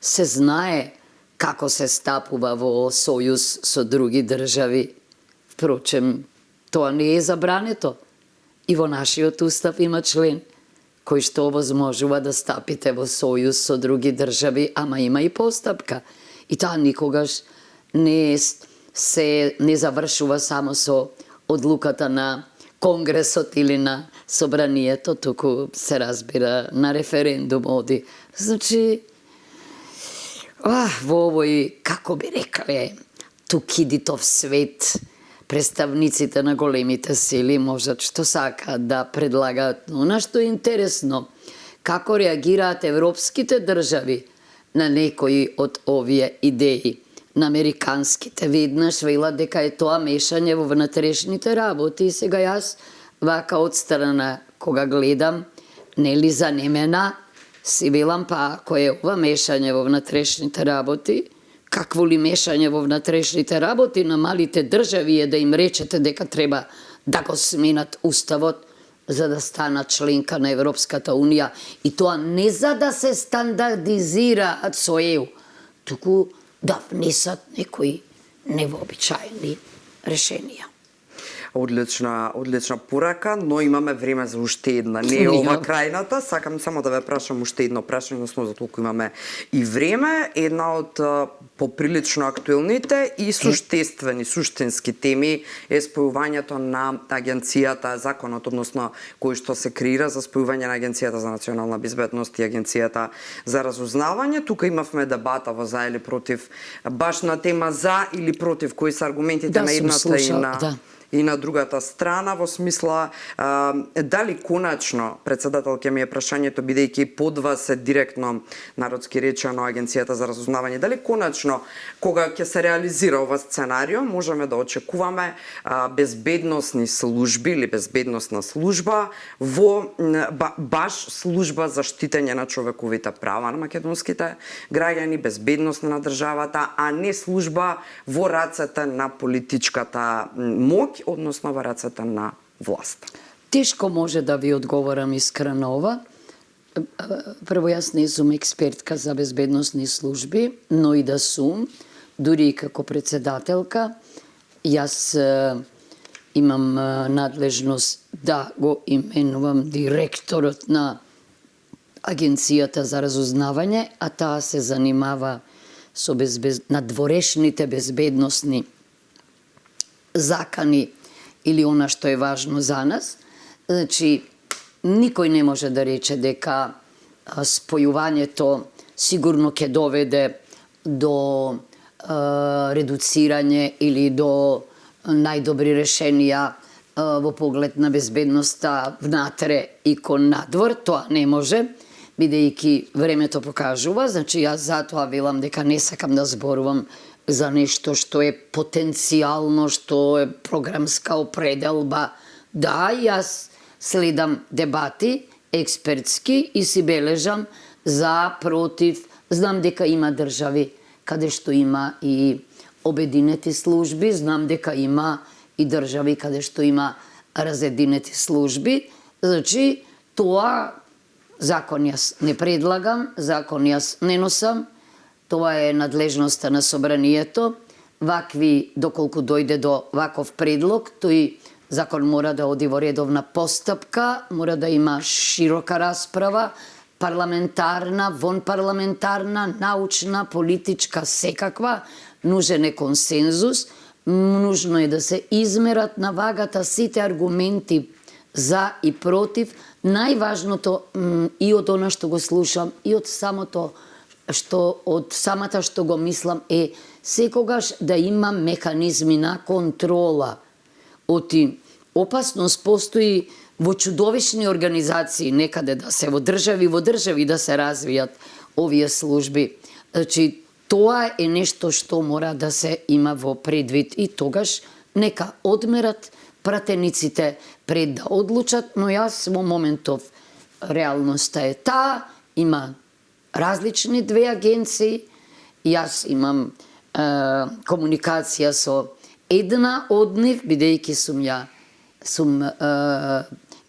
Се знае како се стапува во сојуз со други држави. Впрочем, тоа не е забрането. И во нашиот устав има член кој што овозможува да стапите во сојуз со други држави, ама има и постапка. И таа никогаш не завршува само со одлуката на Конгресот или на собранието, туку се разбира на референдум оди. Значи, во овој, како би рекле, Тукидитов свет, представниците на големите сили можат што сакаат да предлагаат. Но нашто е интересно, како реагираат европските држави на некои од овие идеи. На американските веднаш велат дека е тоа мешање во внатрешните работи. И сега јас, вака од страна, кога гледам, нели занемена, си велам, па ако е ова мешање во внатрешните работи, какво ли мешање во внатрешните работи на малите држави е да им речете дека треба да го сменат уставот за да станат членка на Европската Унија, и тоа не за да се стандардизираат со ЕУ, туку да внесат некои невообичаени решенија. Одлична порака, но имаме време за уште една. Не е ова крајната, сакам само да ве прашам уште едно прашање, односно за толку имаме и време. Една од поприлично актуелните и суштински теми е спојувањето на агенцијата, законот, односно кој што се креира за спојување на Агенцијата за национална безбедност и Агенцијата за разузнавање. Тука имавме дебата во за или против, баш на тема за или против, кои се аргументите на едната и на другата страна, во смисла дали конечно, председателке ми е прашањето, бидејќи под вас е директно, народски речено, Агенцијата за разузнавање, дали конечно, кога ќе се реализира ова сценарио, можеме да очекуваме безбедносни служби или безбедносна служба во баш служба за штитење на човековите права на македонските граѓани, безбедност на државата, а не служба во рацете на политичката моќ, односно во рацете на власт. Тешко може да ви одговорам искрено ова. Прво, јас не сум експертка за безбедносни служби, но и да сум, дури и како председателка, јас имам надлежност да го именувам директорот на Агенцијата за разузнавање, а таа се занимава со надворешните безбедносни закани или она што е важно за нас. Значи, никој не може да рече дека спојувањето сигурно ќе доведе до редуцирање или до најдобри решенија во поглед на безбедноста внатре и кон надвор. Тоа не може, бидејќи времето покажува. Значи, јас затоа велам дека не сакам да зборувам за нешто што е потенцијално, што е програмска определба. Да, јас следам дебати експертски и си бележам за, против. Знам дека има држави каде што има и обединети служби, знам дека има и држави каде што има разединети служби. Значи, тоа закон јас не предлагам, закон јас не носам. Тоа е надлежноста на собранието. Вакви, доколку дојде до ваков предлог, тој закон мора да оди во редовна постапка, мора да има широка расправа, парламентарна, вонпарламентарна, научна, политичка, секаква. Нужен е консензус, нужно е да се измерат на вагата сите аргументи за и против. Најважното и од она што го слушам, и од самата што го мислам е секогаш да има механизми на контрола. Оти, опасност постои во чудовишни организации некаде да се во држави да се развијат овие служби. Значи, тоа е нешто што мора да се има во предвид и тогаш нека одмерат пратениците пред да одлучат, но јас во моментов реалноста е таа, има различни две агенции, јас имам комуникација со една од нив, бидејќи сум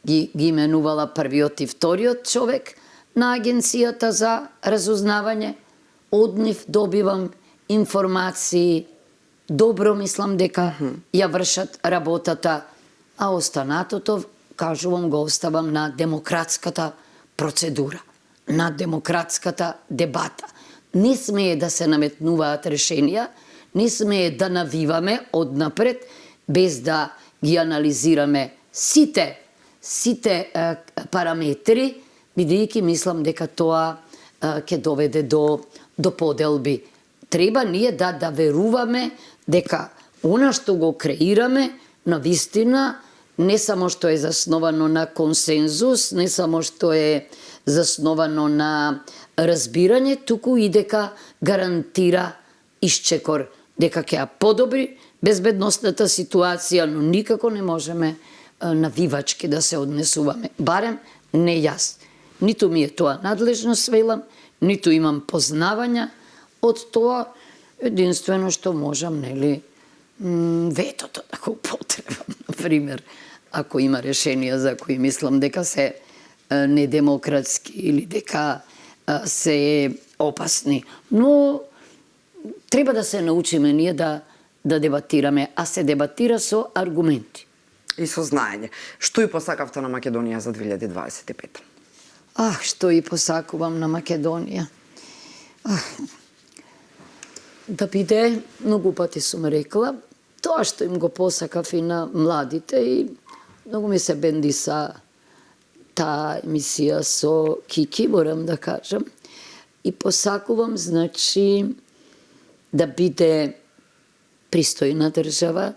ги именувала првиот и вториот човек на агенцијата за разузнавање. Од нив добивам информации, добро мислам дека ја вршат работата, а останатото, кажувам, го оставам на демократската процедура, на демократската дебата. Не смее да се наметнуваат решенија, не смее да навиваме однапред, без да ги анализираме сите параметри, бидејќи мислам дека тоа ќе доведе до поделби. Треба ние да веруваме дека она што го креираме, навистина, не само што е засновано на консензус, не само што е засновано на разбирање, туку и дека гарантира исчекор, дека ќе ја подобри безбедносната ситуација, но никако не можеме навивачки да се однесуваме. Барем не јас. Ниту ми е тоа надлежност, велам, ниту имам познавања од тоа. Единствено што можам, нели, ветото да го употребам, например, ако има решенија за кои мислам дека се недемократски или дека се опасни. Но треба да се научиме ние да дебатираме, а се дебатира со аргументи. И со знаење. Што и посакавте на Македонија за 2025? Што и посакувам на Македонија? Да биде, многу пати сум рекла, тоа што им го посакав и на младите, и многу ми се бенди са таа емисија со Кики, морам да кажам. И посакувам, значи, да биде пристојна држава,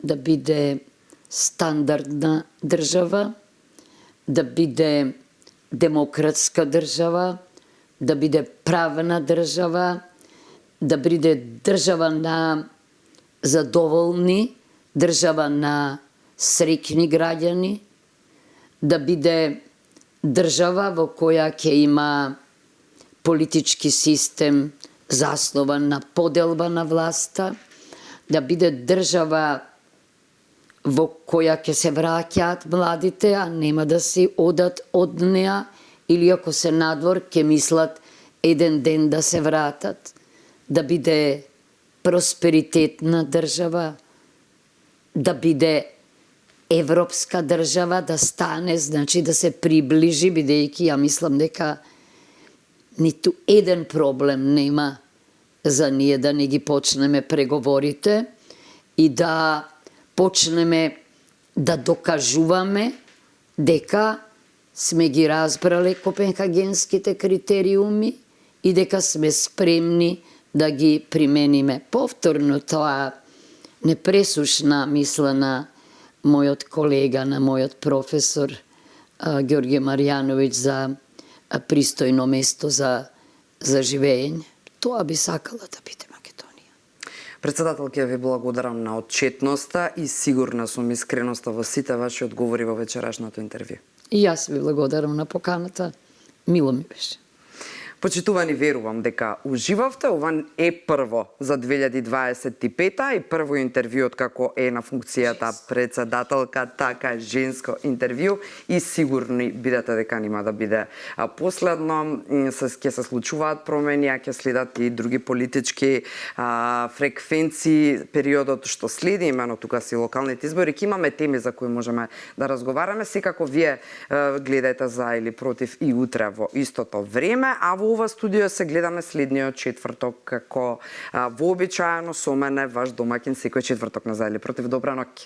да биде стандардна држава, да биде демократска држава, да биде правна држава, да биде држава на задоволни, држава на среќни граѓани, да биде држава во која ќе има политички систем заснован на поделба на власта, да биде држава во која ќе се враќаат младите, а нема да си одат од неа, или ако се надвор ќе мислат еден ден да се вратат, да биде просперитетна држава, да биде европска држава, да стане, значи да се приближи, бидејќи ја мислам дека ниту еден проблем нема за ние да не ги почнеме преговорите и да почнеме да докажуваме дека сме ги разбрале копенхагенските критериуми и дека сме спремни да ги примениме. Повторно тоа не пресушна мисла на мојот колега, на мојот професор Ѓорѓе Марјановиќ за пристојно место за живење. Тоа би сакала да биде Македонија. Председателке, ви благодарам на отчетноста и сигурна сум искреноста во сите ваши одговори во вечерашното интервју. И јас ви благодарам на поканата. Мило ми беше. Почитувани, верувам дека уживавте. Ова е прво за 2025 и прво интервју од како е на функцијата председателка, така женско интервју, и сигурни бидете дека нема да биде последно. Ќе се случуваат промени, а ќе следат и други политички фреквенции. Периодот што следи, имено тука си локалните избори, ќе имаме теми за кои можеме да разговараме. Секако вие гледајте за или против и утре во истото време, а во ова студио се гледаме следниот четврток, како вообичаено со мене, ваш домаќин, секој четврток на за или против. Добра ноќ.